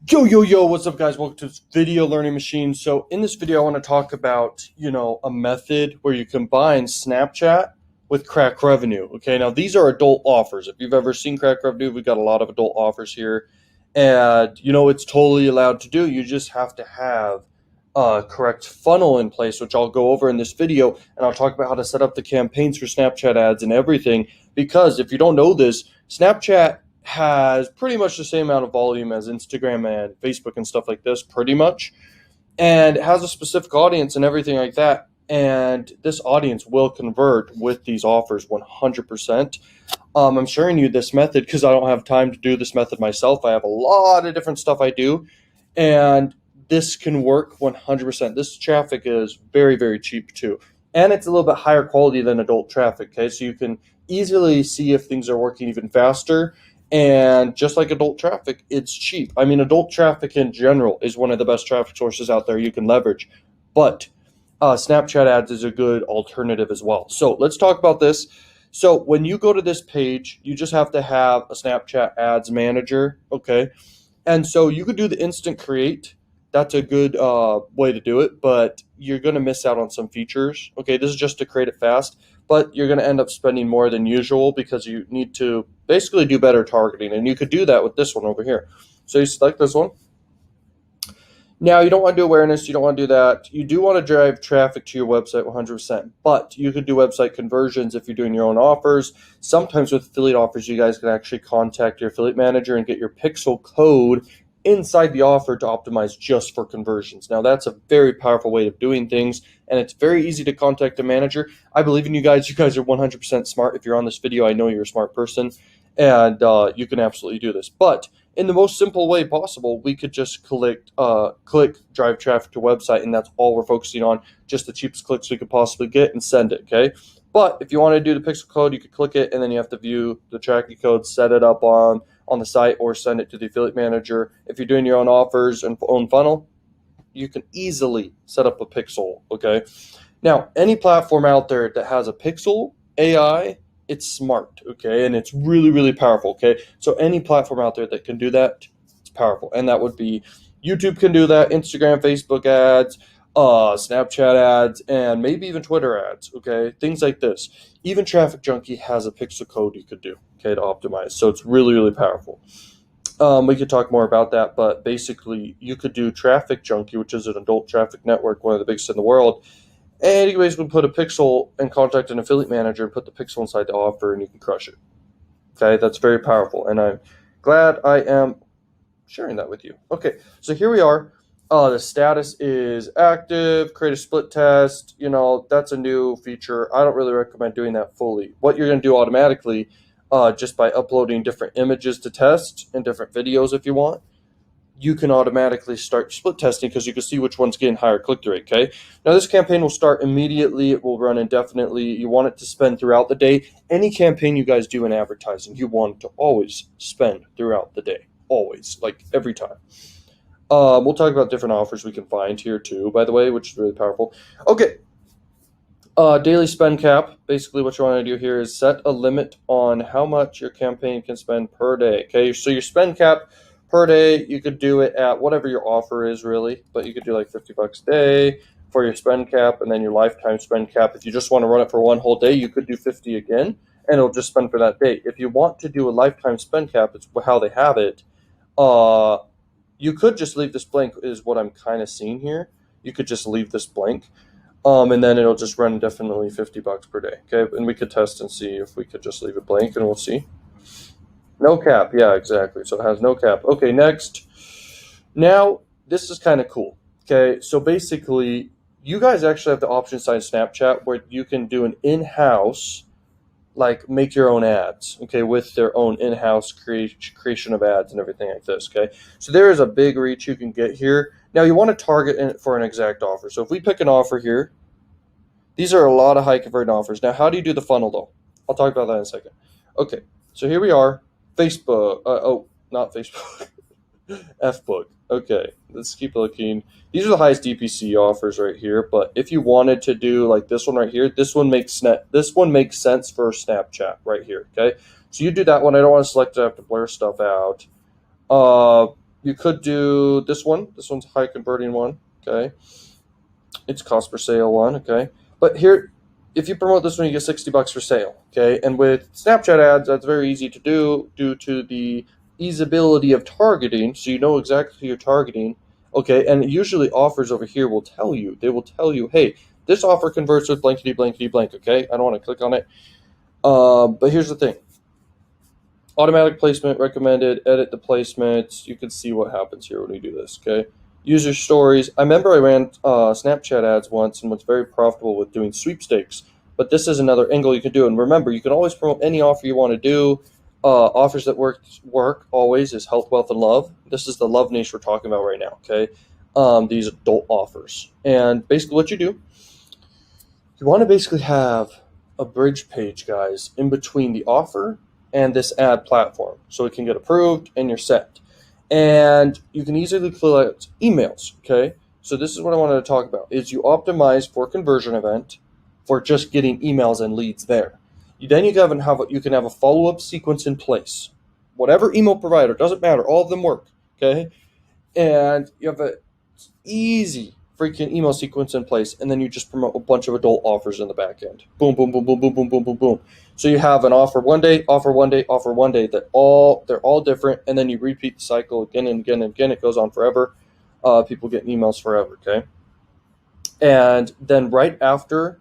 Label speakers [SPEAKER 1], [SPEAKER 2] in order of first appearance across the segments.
[SPEAKER 1] Yo, what's up, guys? Welcome to this video learning machine. So in this video, I want to talk about, a method where you combine Snapchat with Crackrevenue. Okay, now these are adult offers. If you've ever seen Crackrevenue, we've got a lot of adult offers here. And, it's totally allowed to do. You just have to have a correct funnel in place, which I'll go over in this video. And I'll talk about how to set up the campaigns for Snapchat ads and everything. Because if you don't know this, Snapchat has pretty much the same amount of volume as Instagram and Facebook and stuff like this, pretty much, and it has a specific audience and everything like that. And this audience will convert with these offers 100%. I'm sharing you this method because I don't have time to do this method myself. I have a lot of different stuff I do, and this can work 100%. This traffic is very, very cheap too. And it's a little bit higher quality than adult traffic, okay? So you can easily see if things are working even faster. And just like adult traffic, it's cheap. I mean, adult traffic in general is one of the best traffic sources out there you can leverage. But Snapchat ads is a good alternative as well. So let's talk about this. So when you go to this page, you just have to have a Snapchat ads manager, okay? And so you could do the instant create. That's a good way to do it, but you're going to miss out on some features. Okay, this is just to create it fast, but you're going to end up spending more than usual because you need to basically do better targeting, and you could do that with this one over here. So you select this one. Now, you don't want to do awareness. You don't want to do that. You do want to drive traffic to your website 100%, but you could do website conversions if you're doing your own offers. Sometimes with affiliate offers, you guys can actually contact your affiliate manager and get your pixel code inside the offer to optimize just for conversions. Now, that's a very powerful way of doing things, and it's very easy to contact a manager. I believe in you guys. You guys are 100% smart. If you're on this video, I know you're a smart person, and you can absolutely do this. But in the most simple way possible, we could just click drive traffic to website, and that's all we're focusing on, just the cheapest clicks we could possibly get and send it, okay? But if you want to do the pixel code, you could click it, and then you have to view the tracking code, set it up on the site, or send it to the affiliate manager. If you're doing your own offers and own funnel, you can easily set up a pixel, okay? Now, any platform out there that has a pixel AI, it's smart, okay? And it's really, really powerful, okay? So any platform out there that can do that, it's powerful. And that would be YouTube can do that, Instagram, Facebook ads, Snapchat ads, and maybe even Twitter ads, okay? Things like this. Even Traffic Junkie has a pixel code you could do, okay, to optimize. So it's really, really powerful. We could talk more about that, but basically you could do Traffic Junkie, which is an adult traffic network, one of the biggest in the world. And you basically put a pixel and contact an affiliate manager and put the pixel inside the offer, and you can crush it. Okay, that's very powerful, and I'm glad I am sharing that with you. Okay, so here we are. The status is active, create a split test. That's a new feature. I don't really recommend doing that fully. What you're going to do automatically, just by uploading different images to test and different videos if you want, you can automatically start split testing because you can see which one's getting higher click-through rate, okay? Now, this campaign will start immediately. It will run indefinitely. You want it to spend throughout the day. Any campaign you guys do in advertising, you want it to always spend throughout the day. Always, like every time. We'll talk about different offers we can find here too, by the way, which is really powerful. Okay. Daily spend cap. Basically, what you want to do here is set a limit on how much your campaign can spend per day, okay? So your spend cap per day, you could do it at whatever your offer is, really, but you could do like $50 a day for your spend cap, and then your lifetime spend cap. If you just want to run it for one whole day, you could do 50 again, and it'll just spend for that day. If you want to do a lifetime spend cap, it's how they have it. You could just leave this blank, is what I'm kind of seeing here. You could just leave this blank, and then it'll just run indefinitely $50 per day, okay? And we could test and see if we could just leave it blank, and we'll see. No cap, yeah, exactly. So it has no cap. Okay, next. Now, this is kind of cool. Okay, so basically, you guys actually have the option inside Snapchat where you can do an in-house, like make your own ads, okay, with their own in-house creation of ads and everything like this, okay? So there is a big reach you can get here. Now, you want to target it for an exact offer. So if we pick an offer here, these are a lot of high converting offers. Now, how do you do the funnel, though? I'll talk about that in a second. Okay, so here we are. Facebook. Not Facebook. Fbook. Okay, let's keep looking. These are the highest DPC offers right here. But if you wanted to do like this one right here, this one makes sense for Snapchat right here. Okay, so you do that one. I don't want to select it. I have to blur stuff out. You could do this one. This one's a high converting one. Okay. It's cost per sale one. Okay. But here, if you promote this one, you get $60 for sale. Okay. And with Snapchat ads, that's very easy to do due to the easeability of targeting. So you know exactly who you're targeting. Okay. And usually offers over here will tell you, they will tell you, hey, this offer converts with blankety blankety blank. Okay. I don't want to click on it. But here's the thing. Automatic placement recommended, edit the placements. You can see what happens here when we do this, okay? User stories. I remember I ran Snapchat ads once and was very profitable with doing sweepstakes, but this is another angle you can do. And remember, you can always promote any offer you want to do. Offers that work always is health, wealth, and love. This is the love niche we're talking about right now, okay? These adult offers. And basically what you do, you want to basically have a bridge page, guys, in between the offer and this ad platform so it can get approved and you're set. And you can easily collect emails, okay? So this is what I wanted to talk about, is you optimize for conversion event for just getting emails and leads there. Then you can have a follow-up sequence in place. Whatever email provider, doesn't matter, all of them work, okay? And you have a easy freaking email sequence in place, and then you just promote a bunch of adult offers in the back end. Boom, boom, boom, boom, boom, boom, boom, boom, boom. So you have an offer one day, offer one day, offer one day. They're all different, and then you repeat the cycle again and again and again. It goes on forever. People get emails forever, okay? And then right after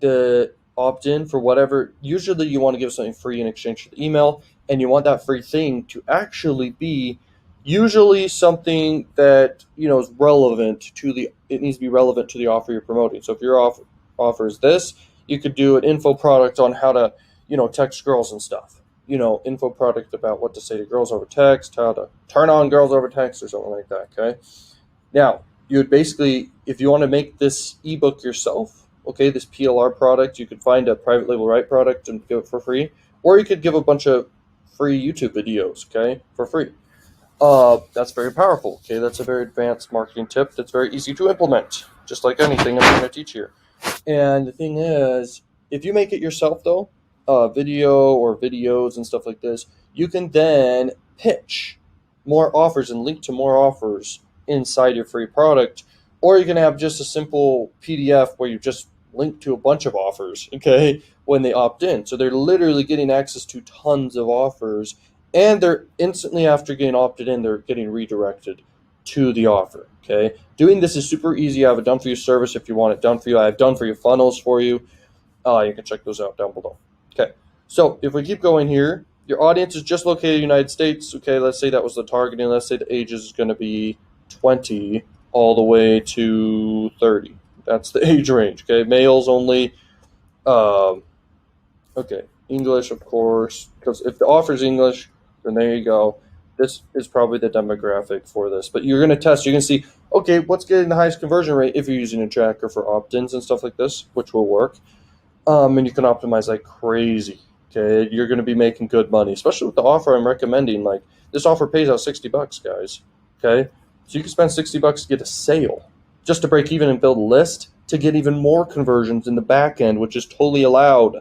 [SPEAKER 1] the opt-in for whatever, usually you want to give something free in exchange for the email, and you want that free thing to actually be usually something that is relevant to it needs to be relevant to the offer you're promoting. So if your offer is this, you could do an info product on how to text girls and stuff. Info product about what to say to girls over text, how to turn on girls over text, or something like that. Okay. Now you would basically, if you want to make this ebook yourself, okay, this PLR product, you could find a private label right product and give it for free, or you could give a bunch of free YouTube videos, okay, for free. That's very powerful. Okay, that's a very advanced marketing tip that's very easy to implement, just like anything I'm going to teach here. And the thing is, if you make it yourself, though, video or videos and stuff like this, you can then pitch more offers and link to more offers inside your free product, or you can have just a simple PDF where you just link to a bunch of offers, okay, when they opt in. So they're literally getting access to tons of offers, and they're instantly after getting opted in, they're getting redirected to the offer, okay? Doing this is super easy. I have a done for you service if you want it done for you. I have done for you funnels for you. You can check those out down below. Okay, so if we keep going here, your audience is just located in the United States. Okay, let's say that was the targeting. Let's say the ages is going to be 20 all the way to 30. That's the age range, okay? Males only. Okay, English, of course, because if the offer is English, then there you go. This is probably the demographic for this. But you're going to test. You're going to see, okay, what's getting the highest conversion rate if you're using a tracker for opt-ins and stuff like this, which will work. And you can optimize like crazy. Okay, you're going to be making good money, especially with the offer I'm recommending. Like this offer pays out $60, guys. Okay, so you can spend $60 to get a sale, just to break even and build a list to get even more conversions in the back end, which is totally allowed.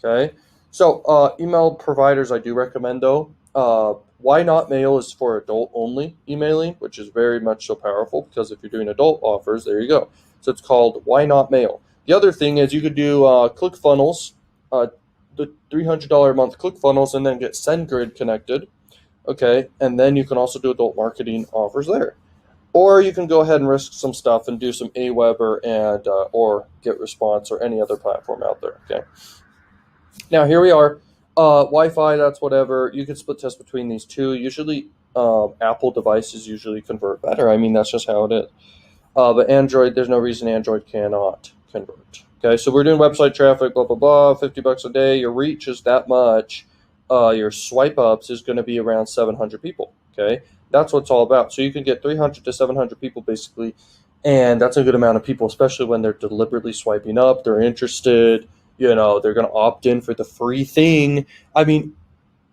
[SPEAKER 1] Okay, so email providers I do recommend though. Why Not Mail is for adult only emailing, which is very much so powerful because if you're doing adult offers, there you go. So it's called Why Not Mail. The other thing is you could do ClickFunnels, the $300 a month ClickFunnels, and then get SendGrid connected. Okay, and then you can also do adult marketing offers there. Or you can go ahead and risk some stuff and do some Aweber and or GetResponse or any other platform out there. Okay. Now here we are. Wi-Fi, that's whatever. You can split test between these two. Usually, Apple devices usually convert better. I mean, that's just how it is. But Android, there's no reason Android cannot convert. Okay, so we're doing website traffic, blah, blah, blah, $50 a day. Your reach is that much. Your swipe ups is going to be around 700 people. Okay, that's what it's all about. So you can get 300 to 700 people basically. And that's a good amount of people, especially when they're deliberately swiping up. They're interested. They're going to opt in for the free thing. I mean,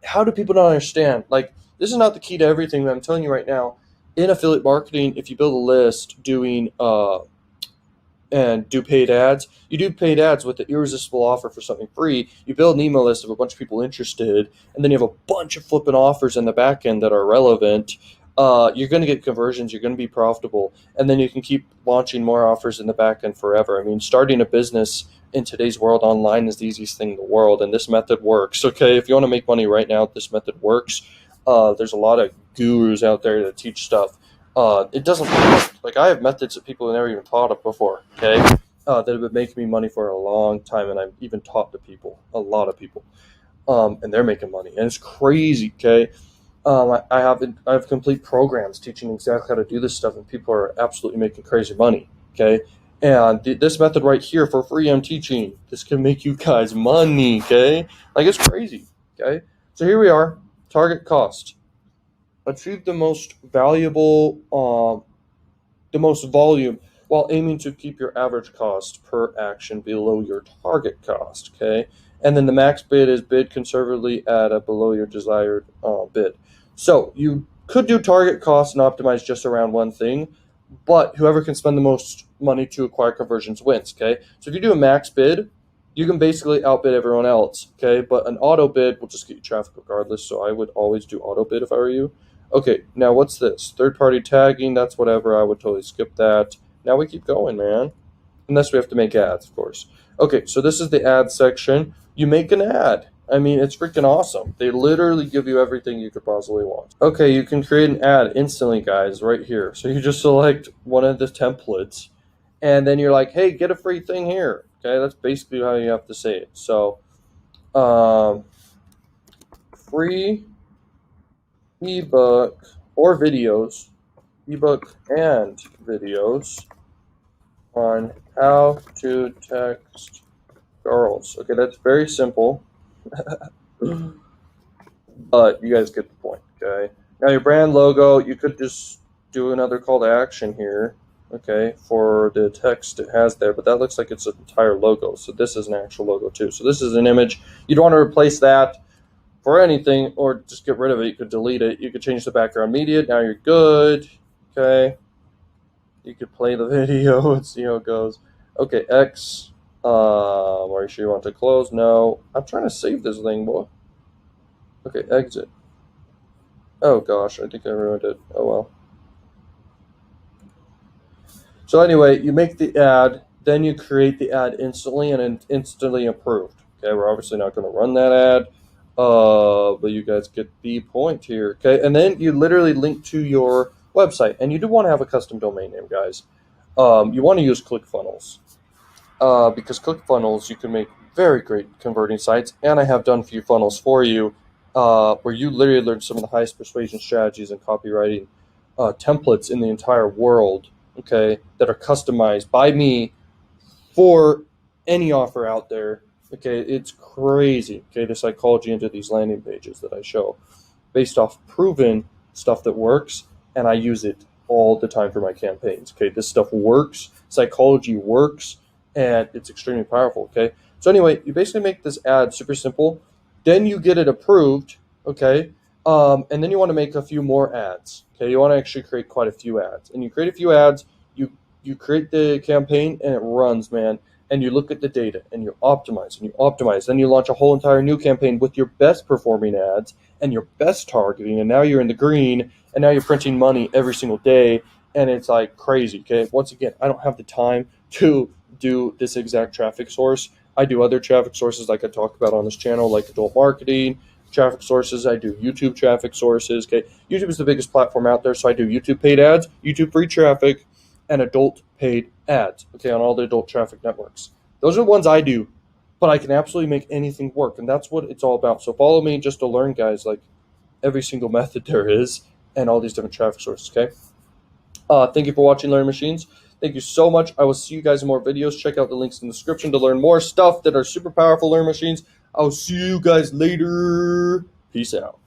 [SPEAKER 1] how do people not understand? Like, this is not the key to everything that I'm telling you right now. In affiliate marketing, if you build a list doing, and do paid ads. You do paid ads with the irresistible offer for something free. You build an email list of a bunch of people interested, and then you have a bunch of flipping offers in the back end that are relevant. You're going to get conversions. You're going to be profitable, and then you can keep launching more offers in the back end forever. I mean, starting a business in today's world online is the easiest thing in the world, and this method works. Okay, if you want to make money right now, this method works. There's a lot of gurus out there that teach stuff. It doesn't work. Like, I have methods that people have never even thought of before, okay, that have been making me money for a long time, and I've even taught to people, a lot of people, and they're making money, and it's crazy, okay. I have complete programs teaching exactly how to do this stuff, and people are absolutely making crazy money, okay. And this method right here for free I'm teaching, this can make you guys money, okay. Like, it's crazy, okay. So here we are, target cost. Achieve the most valuable, the most volume while aiming to keep your average cost per action below your target cost, okay? And then the max bid is bid conservatively at a below your desired bid. So you could do target cost and optimize just around one thing, but whoever can spend the most money to acquire conversions wins, okay? So if you do a max bid, you can basically outbid everyone else, okay? But an auto bid will just get you traffic regardless, so I would always do auto bid if I were you. Okay, now what's this? Third-party tagging, that's whatever. I would totally skip that. Now we keep going, man. Unless we have to make ads, of course. Okay, so this is the ad section. You make an ad. I mean, it's freaking awesome. They literally give you everything you could possibly want. Okay, you can create an ad instantly, guys, right here. So you just select one of the templates, and then you're like, hey, get a free thing here. Okay, that's basically how you have to say it. So, free ebook or videos, ebook and videos on how to text girls. Okay, that's very simple, but you guys get the point, okay? Now your brand logo, you could just do another call to action here, okay, for the text it has there, but that looks like it's an entire logo, so this is an actual logo too. So this is an image. You don't want to replace that for anything, or just get rid of it. You could delete it. You could change the background media. Now you're good. Okay. You could play the video and see how it goes. Okay, X. Are you sure you want to close? No. I'm trying to save this thing, boy. Okay, exit. Oh gosh, I think I ruined it. Oh well. So anyway, you make the ad, then you create the ad instantly, and it's instantly approved. Okay, we're obviously not going to run that ad. But you guys get the point here, okay? And then you literally link to your website, and you do want to have a custom domain name, guys. You want to use ClickFunnels, because ClickFunnels, you can make very great converting sites, and I have done a few funnels for you, where you literally learn some of the highest persuasion strategies and copywriting templates in the entire world, okay, that are customized by me for any offer out there. Okay, it's crazy, okay, the psychology into these landing pages that I show based off proven stuff that works, and I use it all the time for my campaigns, okay? This stuff works, psychology works, and it's extremely powerful, okay? So anyway, you basically make this ad super simple, then you get it approved, okay? And then you want to make a few more ads, okay? You want to actually create quite a few ads, and you create a few ads, you create the campaign, and it runs, man. And you look at the data, and you optimize, and you optimize. Then you launch a whole entire new campaign with your best performing ads and your best targeting, and now you're in the green, and now you're printing money every single day, and it's like crazy, okay? Once again, I don't have the time to do this exact traffic source. I do other traffic sources like I talk about on this channel, like adult marketing traffic sources. I do YouTube traffic sources, okay? YouTube is the biggest platform out there, so I do YouTube paid ads, YouTube free traffic, and adult paid ads, okay, on all the adult traffic networks. Those are the ones I do, but I can absolutely make anything work, and that's what it's all about. So follow me just to learn, guys, like every single method there is and all these different traffic sources, okay? Thank you for watching Learning Machines. Thank you so much. I will see you guys in more videos. Check out the links in the description to learn more stuff that are super powerful Learning Machines. I'll see you guys later. Peace out.